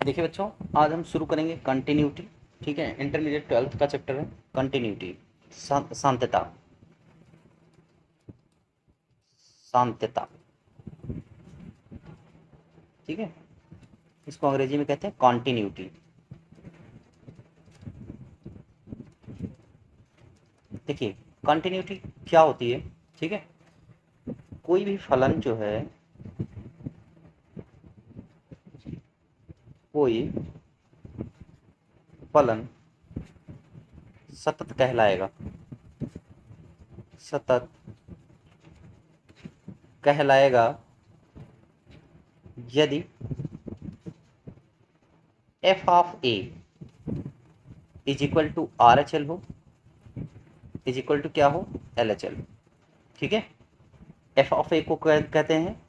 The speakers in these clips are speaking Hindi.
देखिए बच्चों, आज हम शुरू करेंगे कंटिन्यूटी। ठीक है, इंटरमीडिएट 12th का चैप्टर है कंटिन्यूटी। शांतता, शांतता। ठीक है, इसको अंग्रेजी में कहते हैं कॉन्टिन्यूटी। देखिए, कंटिन्यूटी क्या होती है। ठीक है, कोई भी फलन जो है, कोई फलन सतत कहलाएगा, सतत कहलाएगा यदि F of A is equal to R H L हो, इज इक्वल टू क्या हो, एल एच एल। ठीक है, एफ ऑफ ए को कहते हैं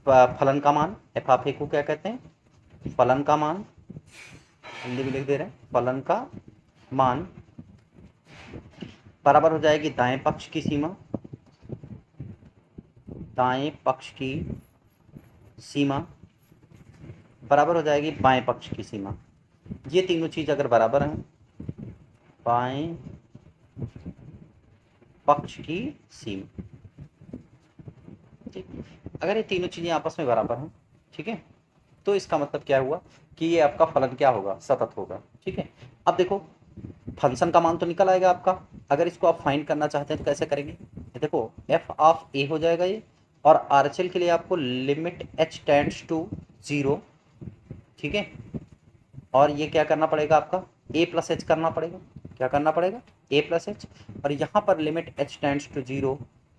फलन का मान। एफ ऑफ ए को क्या कहते हैं, फलन का मान। हिंदी में लिख दे रहे हैं, फलन का मान बराबर हो जाएगी दाएं पक्ष की सीमा, दाएं पक्ष की सीमा बराबर हो जाएगी बाएं पक्ष की सीमा। ये तीनों चीज अगर बराबर हैं, बाएं पक्ष की सीमा, ठीक, अगर ये तीनों चीजें आपस में बराबर हैं, ठीक है, तो इसका मतलब क्या हुआ कि ये आपका फलन क्या होगा, सतत होगा। ठीक है, अब देखो फंक्शन का मान तो निकल आएगा आपका। अगर इसको आप फाइंड करना चाहते हैं तो कैसे करेंगे, देखो एफ ऑफ ए हो जाएगा ये, और आरएचएल के लिए आपको लिमिट एच टेंड्स टू 0। ठीक है, और ये क्या करना पड़ेगा आपका, ए प्लस एच करना पड़ेगा। क्या करना पड़ेगा, ए प्लस एच। और यहाँ पर लिमिट एच टेंड्स टू 0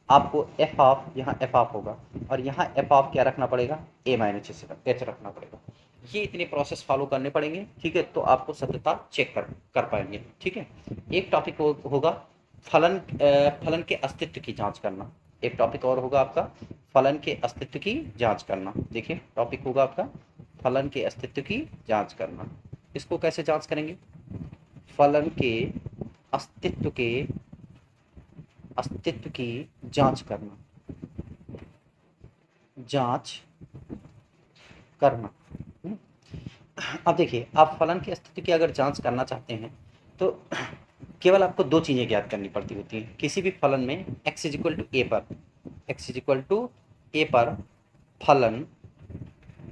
आपको एफ ऑफ, यहाँ एफ ऑफ होगा, और यहाँ एफ ऑफ क्या रखना पड़ेगा, ए माइनस एच रखना पड़ेगा। ये इतने प्रोसेस फॉलो करने पड़ेंगे। ठीक है, तो आपको सत्यता चेक कर पाएंगे। ठीक है, एक टॉपिक होगा फलन के अस्तित्व की जांच करना। एक टॉपिक और होगा आपका फलन के अस्तित्व की जांच करना। देखिए, टॉपिक होगा आपका फलन के अस्तित्व की जांच करना। इसको कैसे जांच करेंगे, फलन के अस्तित्व की जांच करना, जांच करना। अब देखिए, आप फलन के अस्तित्व की अगर जांच करना चाहते हैं तो केवल आपको दो चीजें ज्ञात करनी पड़ती होती हैं किसी भी फलन में। x इज इक्वल टू ए पर, x इज इक्वल टू ए पर फलन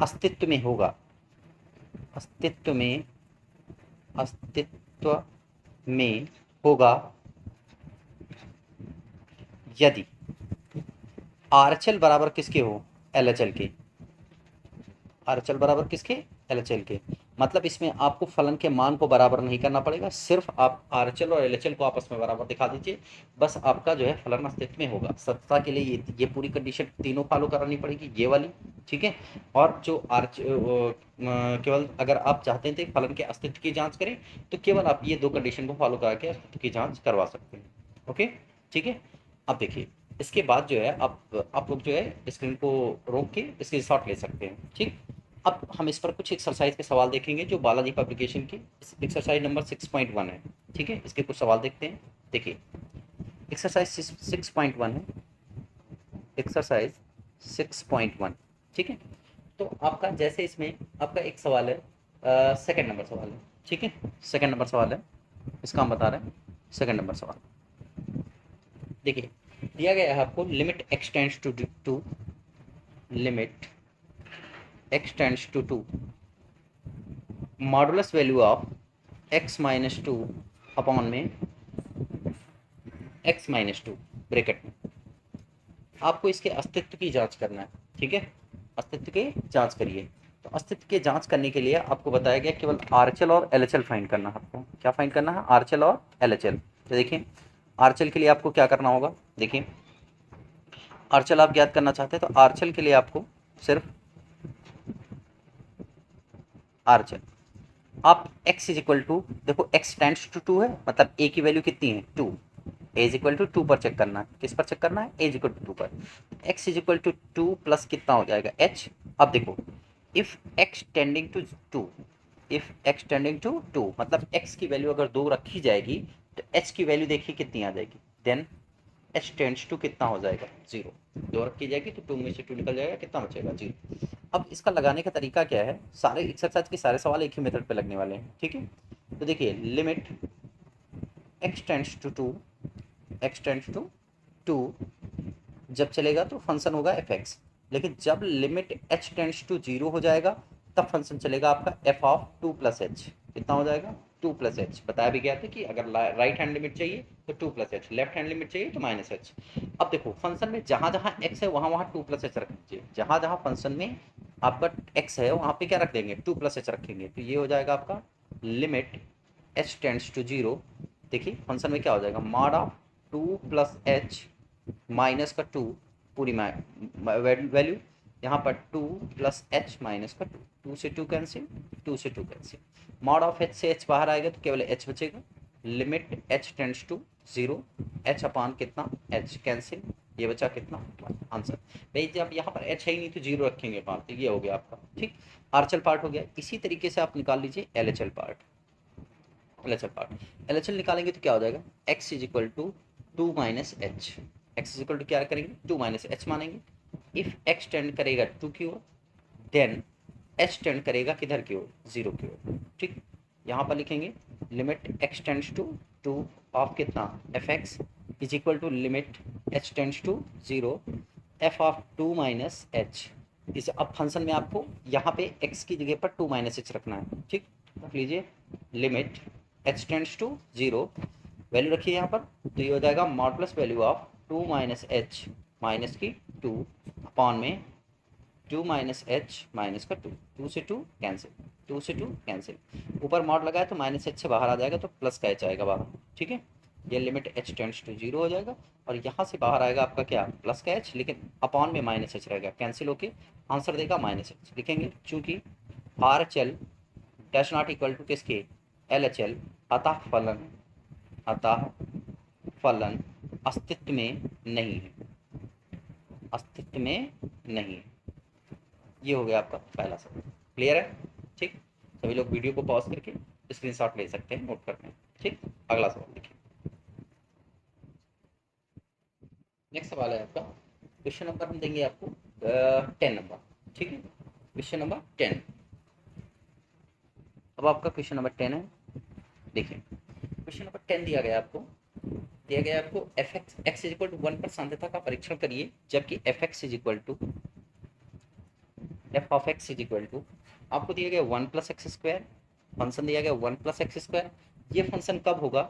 अस्तित्व में होगा, अस्तित्व में होगा यदि आरएचएल बराबर किसके हो, एलएचएल के। आरएचएल बराबर किसके, एलएचएल के। मतलब इसमें आपको फलन के मान को बराबर नहीं करना पड़ेगा, सिर्फ आप आरएचएल और एलएचएल को आपस में बराबर दिखा दीजिए, बस आपका जो है फलन अस्तित्व में होगा। सत्यता के लिए ये पूरी कंडीशन तीनों फॉलो करानी पड़ेगी, ये वाली। ठीक है, और जो केवल अगर आप चाहते थे फलन के अस्तित्व की जांच करें तो केवल आप ये दो कंडीशन को फॉलो करा के अस्तित्व की जांच करवा सकते हैं। ओके, ठीक है। अब देखिए, इसके बाद जो है आप लोग जो है स्क्रीन को रोक के इसके शॉट ले सकते हैं। ठीक, अब हम इस पर कुछ एक्सरसाइज के सवाल देखेंगे जो बालाजी पब्लिकेशन की एक्सरसाइज नंबर 6.1 है। ठीक है, इसके कुछ सवाल देखते हैं। देखिए, एक्सरसाइज 6.1 है, एक्सरसाइज 6.1। ठीक है, तो आपका जैसे इसमें आपका एक सवाल है, सेकंड नंबर सवाल है। ठीक है, सेकंड नंबर सवाल है, इसका हम बता रहे हैं। सेकंड नंबर सवाल देखिए, दिया गया है आपको limit x tends to 2, limit x tends to 2, modulus value of x minus 2 upon में x माइनस 2 ब्रैकेट में। आपको इसके अस्तित्व की जांच करना है। ठीक है, अस्तित्व की जांच करिए। तो अस्तित्व की जांच करने के लिए आपको बताया गया केवल आरएचएल और एलएचएल फाइंड करना है। आपको क्या फाइंड करना है, आरएचएल और एलएचएल। तो देखिए, आरएचएल के लिए आपको क्या करना होगा, देखिए आरएचएल आप ज्ञात करना चाहते हैं तो आरएचएल के लिए आपको सिर्फ आरएचएल आप x इज इक्वल टू, देखो x टेंड्स टू 2 है, मतलब a की वैल्यू कितनी है, 2। a इज इक्वल टू 2 पर चेक करना है। किस पर चेक करना है, a इज इक्वल टू 2 पर। x is equal to 2 plus कितना हो जाएगा, h। अब देखो, if x tending to 2, if x tending to 2 मतलब x की वैल्यू अगर 2 रखी जाएगी तो h की वैल्यू देखिए कितनी आ जाएगी, देन एच टेंड्स टू कितना हो जाएगा 0, 2 रख की जाएगी तो 2 में से 2 निकल जाएगा, कितना बचेगा 0। अब इसका लगाने का तरीका क्या है, सारे एक्सरसाइज के सारे सवाल एक ही मेथड पे लगने वाले हैं, ठीक है। तो देखिए limit x tends to 2, x tends to 2 जब चलेगा तो फंक्शन होगा एफ एक्स, लेकिन जब लिमिट एच टेंड्स टू 0 हो जाएगा तब फंक्शन चलेगा आपका एफ ऑफ 2 प्लस एच, कितना हो जाएगा 2 प्लस एच। बताया भी गया था कि अगर राइट हैंड लिमिट चाहिए तो 2 plus H, left hand limit चाहिए तो माइनस एच। अब देखो फंक्शन में जहाँ जहाँ एक्स है वहाँ वहाँ 2 प्लस एच रख दीजिए, जहाँ जहाँ फंक्शन में आपका एक्स है वहाँ पे क्या रख देंगे 2 प्लस एच रखेंगे, तो ये हो जाएगा आपका लिमिट एच टेंड्स टू 0। देखिए फंक्शन में क्या हो जाएगा mod of 2 plus H minus का 2 पूरी वैल्यू, यहाँ पर 2 प्लस एच माइनस का 2, 2 से 2 कैंसिल, 2 से 2 कैंसिल, मॉड ऑफ एच से एच बाहर आएगा तो केवल एच बचेगा, limit h tends to 0, h upon कितना एच कैंसिल, ये बचा कितना आंसर। भाई जब यहाँ पर एच है ही नहीं तो 0 रखेंगे पार्ट, तो ये हो गया आपका ठीक, आरचल पार्ट हो गया। इसी तरीके से आप निकाल लीजिए L H L part, L H L part L H L निकालेंगे तो क्या हो जाएगा x is equal to 2 minus H, x is equal to क्या करेंगे 2 माइनस एच मानेंगे, इफ x टेंड करेगा 2 की ओर देन h टेंड करेगा किधर की ओर 0 की ओर, ठीक। यहाँ पर लिखेंगे limit x tends to 2 of कितना f x is equal to limit h tends to 0 f of 2 minus h. इस अब फंक्शन में आपको यहाँ पे x की जगह पर 2 माइनस एच रखना है, ठीक। रख लीजिए limit h tends to 0, value रखिए यहाँ पर, तो ये हो जाएगा mod plus value of 2 minus H minus की 2 अपॉन में 2 माइनस एच माइनस का 2, 2 से 2 कैंसिल, 2 से 2 कैंसिल, ऊपर मॉड लगाया तो माइनस एच से बाहर आ जाएगा तो प्लस का एच आएगा बाहर, ठीक है। ये लिमिट एच टेंड्स टू 0 हो जाएगा और यहाँ से बाहर आएगा आपका क्या प्लस का एच, लेकिन अपॉन में माइनस एच रहेगा, कैंसिल होके आंसर देगा माइनस एच। लिखेंगे चूंकि R H L dash not equal to किसके एल एच एल, अतः फलन अस्तित्व में नहीं है, अस्तित्व में नहीं है। ये हो गया आपका पहला सवाल, क्लियर है, ठीक। सभी लोग वीडियो को पॉज करके स्क्रीनशॉट ले सकते हैं, नोट करते हैं, ठीक। अगला सवाल देखिए, नेक्स्ट सवाल है आपका, क्वेश्चन नंबर हम देंगे आपको 10 नंबर, ठीक है, क्वेश्चन नंबर 10। अब आपका क्वेश्चन नंबर 10 है, देखिए क्वेश्चन नंबर 10 दिया गया आपको, दिया गया आपको F X X is equal to 1 पर सांद्रता का परीक्षण करिए जबकि F x is equal to F of X is equal to आपको दिया गया 1 प्लस एक्स स्क्वायर, फंक्शन दिया गया 1 प्लस एक्स स्क्वायर। ये फंक्शन कब होगा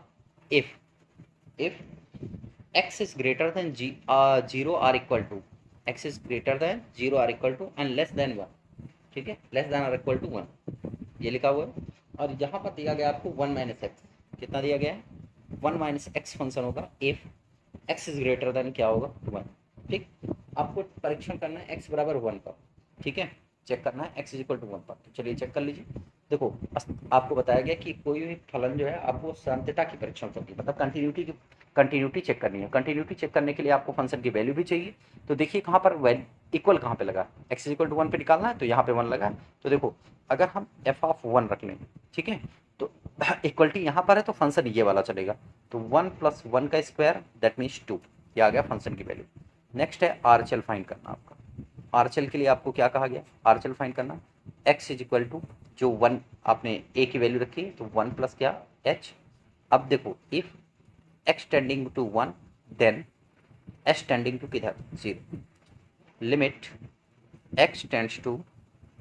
if x is greater than 0 or equal to, x is greater than 0 or equal to and less than 1, ठीक है, लेस देन और इक्वल टू 1 ये लिखा हुआ है। और यहाँ पर दिया गया आपको 1 माइनस एक्स, कितना दिया गया है 1 माइनस एक्स फंक्शन होगा if x is greater than क्या होगा 1, ठीक। आपको परीक्षण करना है x बराबर 1 पर, ठीक है, चेक करना है x इज इक्वल टू 1 पर, तो चलिए चेक कर लीजिए। देखो आपको बताया गया कि कोई भी फलन जो है आपको सांत्यता की परीक्षण करनी है, मतलब कंटिन्यूटी चेक करनी है। कंटिन्यूटी चेक करने के लिए आपको फंक्शन की वैल्यू भी चाहिए, तो देखिए कहाँ पर इक्वल कहाँ पे लगा, x इज इक्वल टू 1 पे निकालना है तो यहाँ पे 1 लगा है। तो देखो अगर हम f ऑफ 1 रख लें, ठीक है, तो इक्वलिटी यहाँ पर है तो फंक्शन ये वाला चलेगा, तो 1 प्लस 1 का स्क्वायर दैट मीन्स 2, ये आ गया फंक्शन की वैल्यू। नेक्स्ट है आरएचएल फाइंड करना आपका, आरएचएल के लिए आपको क्या कहा गया आरएचएल फाइंड करना, x इज इक्वल टू जो 1 आपने a की वैल्यू रखी है तो 1 प्लस क्या h। अब देखो if x tending to 1 then h tending to किधर 0, limit x tends to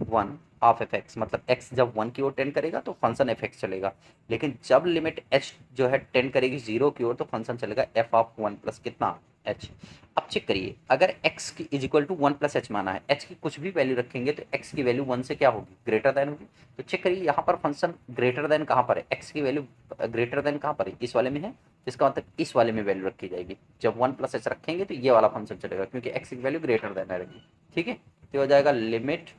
1 of F X, मतलब x जब 1 की ओर टेंड करेगा तो फंक्शन एफ एक्स चलेगा, लेकिन जब लिमिट h जो है टेंड करेगी 0 की ओर तो फंक्शन चलेगा f ऑफ 1 प्लस कितना h। अब चेक करिए अगर x की is equal to 1 plus H माना है, h की कुछ भी वैल्यू रखेंगे तो x की वैल्यू 1 से क्या होगी ग्रेटर देन होगी। तो चेक करिए यहाँ पर फंक्शन ग्रेटर देन कहाँ पर है, x की वैल्यू ग्रेटर देन कहाँ पर है इस वाले में है, इसका मतलब इस वाले में वैल्यू रखी जाएगी। जब 1 प्लस एच रखेंगे तो ये वाला फंक्शन चलेगा क्योंकि x की वैल्यू ग्रेटर देन रहेगी, ठीक है। तो हो जाएगा लिमिट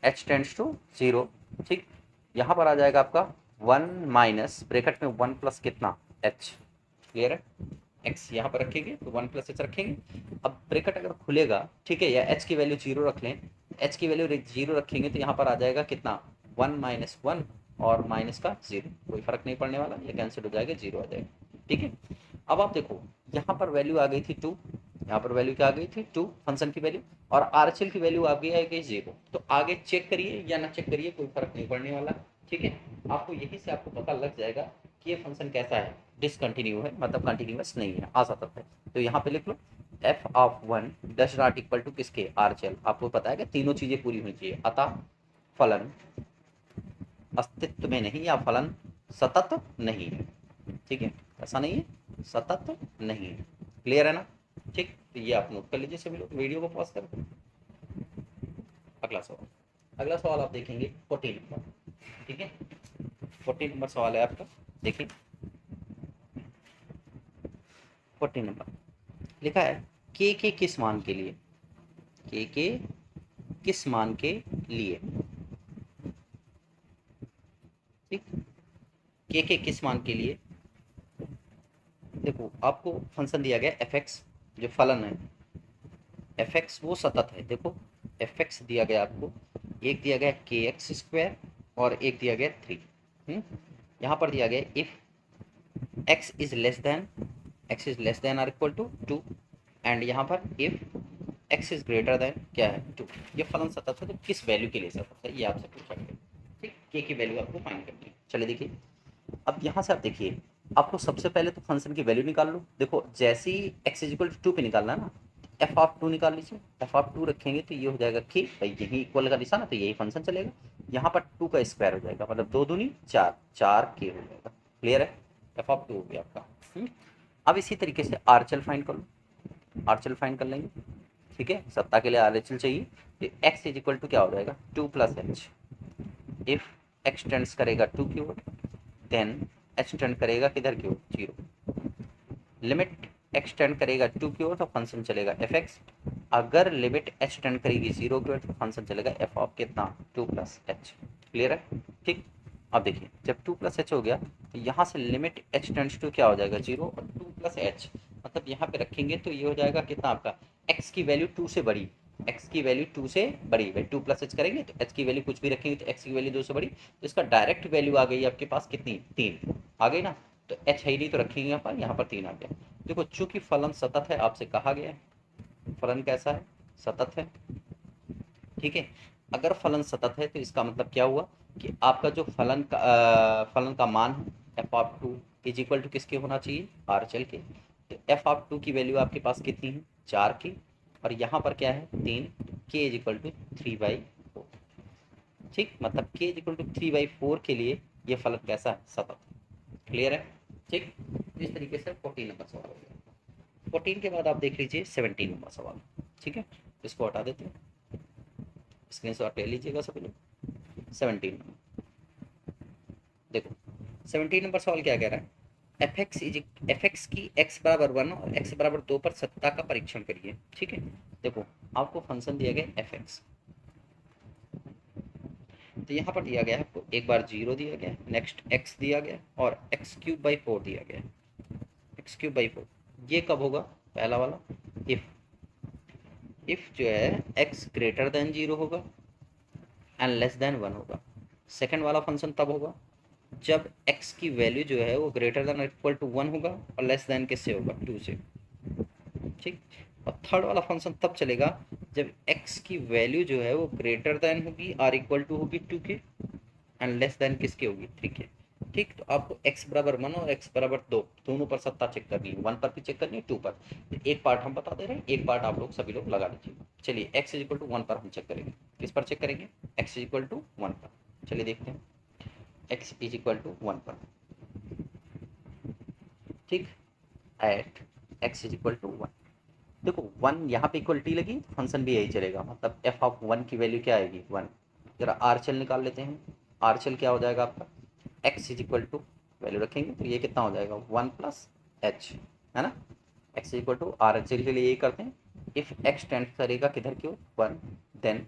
h टेंड्स टू 0, ठीक। यहाँ पर आ जाएगा आपका 1 माइनस ब्रैकेट में 1 प्लस कितना h, क्लियर है, x यहाँ पर रखेंगे तो 1 प्लस एच रखेंगे। अब ब्रैकेट अगर खुलेगा, ठीक है, या h की वैल्यू 0 रख लें, h की वैल्यू 0 रखेंगे तो यहाँ पर आ जाएगा कितना 1 माइनस 1 और माइनस का 0, कोई फर्क नहीं पड़ने वाला, ये कैंसिल हो जाएगा 0 आ जाएगा, ठीक है। अब आप देखो यहाँ पर वैल्यू आ गई थी 2, यहाँ पर वैल्यू क्या आ गई थी 2 फंक्शन की वैल्यू, और आरएचएल की वैल्यू आ गई 0। तो आगे चेक करिए या ना चेक करिए, कोई फर्क नहीं पड़ने वाला। ठीक है, आपको यहीं से आपको पता लग जाएगा कि ये फंक्शन कैसा है, डिसकंटिन्यू है, मतलब कंटिन्यूअस नहीं है, असतत है। तो यहाँ पे लिख लो f of 1 does not equal to किसके, आरएचएल। आपको पता है कि तीनों चीजें पूरी होनी चाहिए, अतः फलन अस्तित्व में नहीं या फलन सतत नहीं है। ठीक है, ऐसा नहीं है, सतत नहीं है। क्लियर है ना? ठीक, तो ये आप नोट कर लीजिए सभी लोग, वीडियो को पॉज कर। अगला सवाल, अगला सवाल आप देखेंगे 14 नंबर। ठीक है, 14 नंबर सवाल है आपका, देखिए 14 नंबर लिखा है के किस मान के लिए, के किस मान के लिए। ठीक, के किस मान के लिए। देखो आपको फंक्शन दिया गया एफ एक्स, जो फलन है एफ एक्स वो सतत है। देखो एफ एक्स दिया गया आपको, एक दिया गया के एक्स स्क्वायर और एक दिया गया 3। यहाँ पर दिया गया if X is less than or equal to 2, and यहाँ पर if X is greater than क्या है 2। ये फलन सतत है, तो किस वैल्यू के लिए सतत है ये आपसे पूछा गया। ठीक, के की वैल्यू आपको फाइंड करनी है। चलिए देखिए, अब यहाँ से आप देखिए, आपको सबसे पहले तो फंक्शन की वैल्यू निकाल लो। देखो जैसे ही एक्स इज इक्वल टू 2 पे निकालना है ना, एफ ऑफ 2 निकाल लीजिए। एफ ऑफ 2 रखेंगे तो ये हो जाएगा कि भाई यही इक्वल का निशान है तो यही फंक्शन चलेगा। यहाँ पर 2 का स्क्वायर हो जाएगा, मतलब 2 दूनी 4, 4 के हो जाएगा। क्लियर है, एफ ऑफ 2 हो गया आपका। अब इसी तरीके से आरएचएल फाइंड कर लो, आरएचएल फाइंड कर लेंगे। ठीक है, सत्ता के लिए आरएचएल चाहिए, तो एक्स इज इक्वल टू क्या हो जाएगा 2 plus H. If x tends करेगा 2 की ओर, देन एच टेंड करेगा किधर की ओर 0। लिमिट एक्स टेंड करेगा 2 की ओर तो फंक्शन चलेगा एफ एक्स। अगर लिमिट एच टेंड करेगी 0 की ओर तो फंक्शन चलेगा एफ ऑफ कितना 2 प्लस एच। क्लियर है? ठीक, अब देखिए जब 2 प्लस एच हो गया तो यहाँ से लिमिट एच टेंड्स टू क्या हो जाएगा 0, और 2 प्लस एच मतलब यहाँ पे रखेंगे तो ये हो जाएगा कितना आपका, एक्स की वैल्यू 2 से बड़ी, एक्स की वैल्यू 2 से बड़ी। भाई 2 प्लस एच करेंगे तो एच की वैल्यू कुछ भी रखेंगे तो एक्स की वैल्यू 2 से बड़ी, तो इसका डायरेक्ट वैल्यू आ गई आपके पास कितनी 3 आ गई ना। तो एच है ही नहीं तो रखेंगे यहाँ पर 3 आ गया। देखो चूंकि फलन सतत है, आपसे कहा गया है फलन कैसा है, सतत है। ठीक है, अगर फलन सतत है तो इसका मतलब क्या हुआ कि आपका जो फलन का मान है F of 2 is equal to किसके होना चाहिए, आरएचएल के। तो एफ ऑफ 2 की वैल्यू आपके पास कितनी है 4 की, और यहाँ पर क्या है 3, के इज इक्वल टू 3/4। ठीक, मतलब के इज इक्वल टू 3/4 के लिए ये फलन कैसा है, सतत। क्लियर है? ठीक, इस तरीके से 14 नंबर सवाल हो गया। 14 के बाद आप देख लीजिए 17 नंबर सवाल। ठीक है, इसको हटा देते हैं, स्क्रीनशॉट ले लीजिएगा सभी लोग। 17 नंबर देखो, 17 नंबर सवाल क्या कह रहा है, एफ एक्स की x बराबर 1 और x बराबर 2 पर सत्ता का परीक्षण करिए। ठीक है, देखो आपको फंक्शन दिया गया एफ एक्स, तो यहाँ पर दिया गया है आपको एक बार 0 दिया गया, नेक्स्ट x दिया गया और x³/4 दिया गया, x³/4। ये कब होगा, पहला वाला इफ जो है x ग्रेटर देन 0 होगा एंड लेस देन 1 होगा। सेकंड वाला फंक्शन तब होगा जब x की वैल्यू जो है वो ग्रेटर देन इक्वल टू 1 होगा और लेस देन किससे होगा 2 से। ठीक, और थर्ड वाला फंक्शन तब चलेगा जब x की वैल्यू जो है वो ग्रेटर देन होगी आर इक्वल टू होगी 2 के एंड लेस देन किसके होगी 3 के। ठीक, तो आपको x बराबर 1 और x बराबर 2 दोनों पर सत्ता चेक करनी है, 1 पर भी चेक करनी है 2 पर। तो एक पार्ट हम बता दे रहे हैं, एक पार्ट आप लोग सभी लोग लगा लीजिए। चलिए x इज इक्वल टू 1 पर हम चेक करेंगे, किस पर चेक करेंगे, x इज इक्वल टू 1 पर। चलिए देखते हैं x इज इक्वल टू 1 पर। ठीक, at x is equal to 1। देखो 1 यहाँ पे इक्वलिटी लगी, फंक्शन भी यही चलेगा, मतलब एफ ऑफ 1 की वैल्यू क्या आएगी 1। जरा आरएचएल निकाल लेते हैं, आरएचएल क्या हो जाएगा आपका, x is equal to value रखेंगे तो ये कितना हो जाएगा 1 प्लस एच, है ना। x is equal to RHL के लिए यही करते हैं, इफ x टेंड करेगा किधर की ओर 1, देन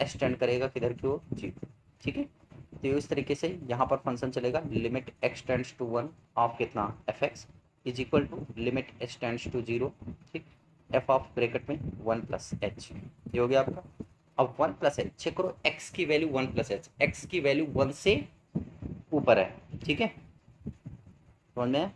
h टेंड करेगा किधर की ओर 0। ठीक है, तो इस तरीके से यहाँ पर फंक्शन चलेगा limit x tends to 1 of कितना f x is equal to limit h tends to 0। ठीक, एफ ऑफ ब्रैकेट में 1 प्लस एच, ये हो गया आपका। अब 1 प्लस एच चेक करो, x की वैल्यू 1 प्लस एच, एक्स की वैल्यू 1 से ऊपर है। ठीक है, समझ में?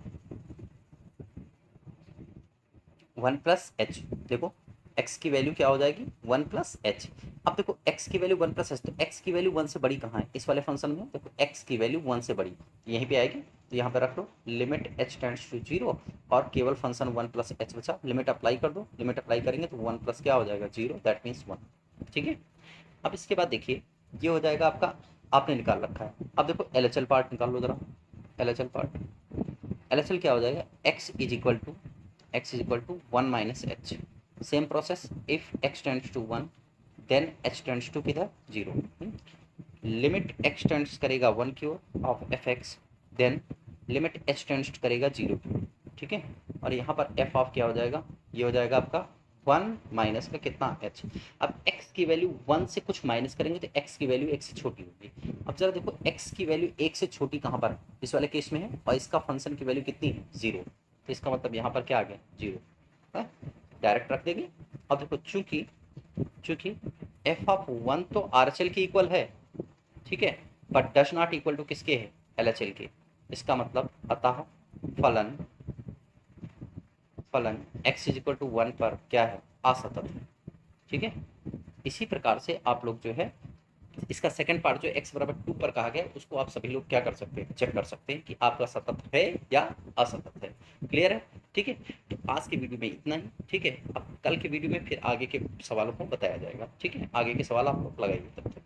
वन प्लस एच, देखो x की वैल्यू क्या हो जाएगी 1 प्लस एच। अब देखो x की वैल्यू 1 प्लस एच, तो x की वैल्यू 1 से बड़ी कहाँ है इस वाले फंक्शन में, देखो x की वैल्यू 1 से बड़ी यहीं पे आएगी, तो यहाँ पे रख लो लिमिट h टेंड्स टू 0 और केवल फंक्शन 1 प्लस एच बचा, लिमिट अप्लाई कर दो, लिमिट अप्लाई करेंगे तो 1 प्लस क्या हो जाएगा 0, दैट मीन्स 1। ठीक है, अब इसके बाद देखिए ये हो जाएगा आपका, आपने निकाल रखा है। अब देखो LHL पार्ट निकाल लो जरा, LHL पार्ट, LHL क्या हो जाएगा x is equal to 1 minus H. Same process, if x tends to 1 then h tends to किधर 0, लिमिट x टेंड्स करेगा 1 की ओर of F X, then limit h tends करेगा 0। ठीक है, और यहाँ पर f ऑफ क्या हो जाएगा, ये हो जाएगा आपका 1 माइनस का कितना h। अब x की वैल्यू 1 से कुछ माइनस करेंगे तो x की वैल्यू 1 से छोटी होगी। अब जरा देखो x की वैल्यू 1 से छोटी कहाँ पर है, इस वाले केस में है, और इसका फंक्शन की वैल्यू कितनी है 0, तो इसका मतलब यहाँ पर क्या आ गया 0 है, डायरेक्ट रख देंगे। अब देखो चूंकि चूंकि f ऑफ 1 तो RHL के इक्वल है, ठीक है, but does not equal to किसके है LHL के, इसका मतलब अतः फलन फलन x इज इक्वल टू 1 पर क्या है असतत है। ठीक है, इसी प्रकार से आप लोग जो है इसका सेकंड पार्ट जो x बराबर 2 पर कहा गया उसको आप सभी लोग क्या कर सकते हैं, चेक कर सकते हैं कि आपका सतत है या असतत है। क्लियर है, ठीक है, तो आज के वीडियो में इतना ही। ठीक है, अब कल के वीडियो में फिर आगे के सवालों को बताया जाएगा। ठीक है, आगे के सवाल आप लोग लगाइए तब तक।